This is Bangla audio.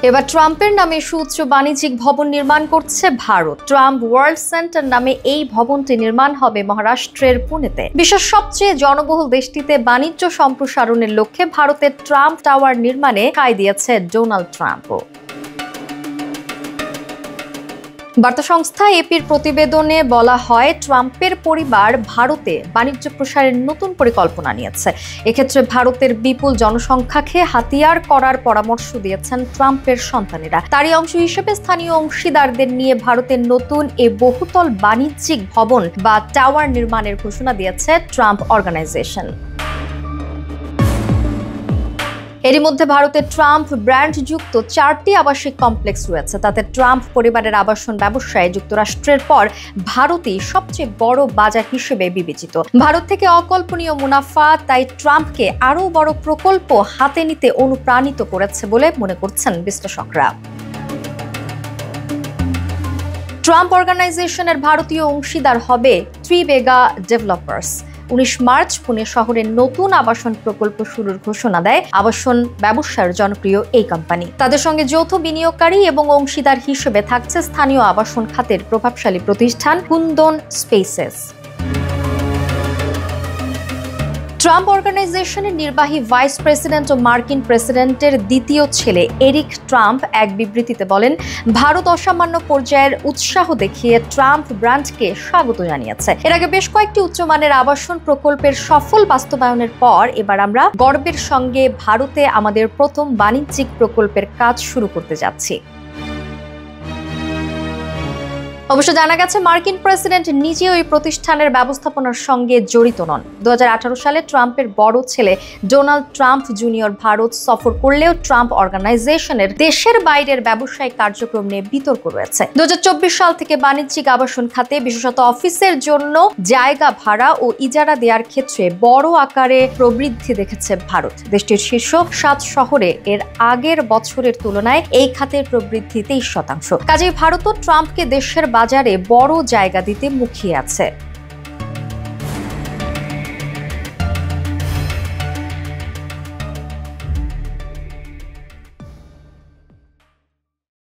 এবার ট্রাম্পের নামে সুউচ্চ বাণিজ্যিক ভবন নির্মাণ করছে ভারত। ট্রাম্প ওয়ার্ল্ড সেন্টার নামে এই ভবনটি নির্মাণ হবে মহারাষ্ট্রের পুনেতে। বিশ্বের সবচেয়ে জনবহুল দেশটিতে বাণিজ্য সম্প্রসারণের লক্ষ্যে ভারতের ট্রাম্প টাওয়ার নির্মাণে সায় দিয়েছে ডোনাল্ড ট্রাম্পও। বার্তা সংস্থা এপির প্রতিবেদনে বলা হয়, ট্রাম্পের পরিবার ভারতে বাণিজ্য প্রসারের নতুন পরিকল্পনা নিয়েছে। এক্ষেত্রে ভারতের বিপুল জনসংখ্যাকে হাতিয়ার করার পরামর্শ দিয়েছেন ট্রাম্পের সন্তানেরা। তারই অংশ হিসেবে স্থানীয় অংশীদারদের নিয়ে ভারতের নতুন এ বহুতল বাণিজ্যিক ভবন বা টাওয়ার নির্মাণের ঘোষণা দিয়েছে ট্রাম্প অর্গানাইজেশন। এরই মধ্যে ভারতের ট্রাম্প ব্র্যান্ডযুক্ত 4টি আবাসিক কমপ্লেক্স রয়েছে। তাতে ট্রাম্প পরিবারের আবাসন ব্যবসায় যুক্তরাষ্ট্রের পর ভারতই সবচেয়ে বড় বাজার হিসেবে বিবেচিত। ভারত থেকে অকল্পনীয় মুনাফা তাই ট্রাম্পকে আরও বড় প্রকল্প হাতে নিতে অনুপ্রাণিত করেছে বলে মনে করছেন বিশ্লেষকরা। ট্রাম্প অর্গানাইজেশনের ভারতীয় অংশীদার হবে ত্রিবেগা ডেভেলপার্স। 19 মার্চ পুনে শহরের নতুন আবাসন প্রকল্প শুরুর ঘোষণা দেয় আবাসন ব্যবসার জনপ্রিয় এই কোম্পানি। তাদের সঙ্গে যৌথ বিনিয়োগকারী এবং অংশীদার হিসেবে থাকছে স্থানীয় আবাসন খাতের প্রভাবশালী প্রতিষ্ঠান কুন্দন স্পেসেস। ট্রাম্প অর্গানাইজেশনের নির্বাহী ভাইস প্রেসিডেন্ট ও মার্কিন প্রেসিডেন্টের দ্বিতীয় ছেলে এরিক ট্রাম্প এক বিবৃতিতে বলেন, ভারত অসামান্য পর্যায়ের উৎসাহ দেখিয়ে ট্রাম্প ব্র্যান্ডকে স্বাগত জানিয়েছে। এর আগে বেশ কয়েকটি উচ্চমানের আবাসন প্রকল্পের সফল বাস্তবায়নের পর এবার আমরা গর্বের সঙ্গে ভারতে আমাদের প্রথম বাণিজ্যিক প্রকল্পের কাজ শুরু করতে যাচ্ছি। অবশ্য জানা গেছে, মার্কিন প্রেসিডেন্ট নিজে ওই প্রতিষ্ঠানের ব্যবস্থাপনার সঙ্গে জড়িত নন। 2018 সালে ট্রাম্পের বড় ছেলে ডোনাল্ড ট্রাম্প জুনিয়র ভারত সফর করলেও ট্রাম্প অর্গানাইজেশনের দেশের বাইরের ব্যবসায়িক কার্যক্রম নিয়ে বিতর্ক রয়েছে। 2024 সাল থেকে বাণিজ্যিক আবাসন খাতে, বিশেষত অফিসের জন্য জায়গা ভাড়া ও ইজারা দেওয়ার ক্ষেত্রে বড় আকারে প্রবৃদ্ধি দেখেছে ভারত। দেশটির শীর্ষ 7 শহরে এর আগের বছরের তুলনায় এই খাতের প্রবৃদ্ধি 23%। কাজেই ভারতও ট্রাম্পকে দেশের বাজারে বড় জায়গা দিতে মুখিয়ে আছে।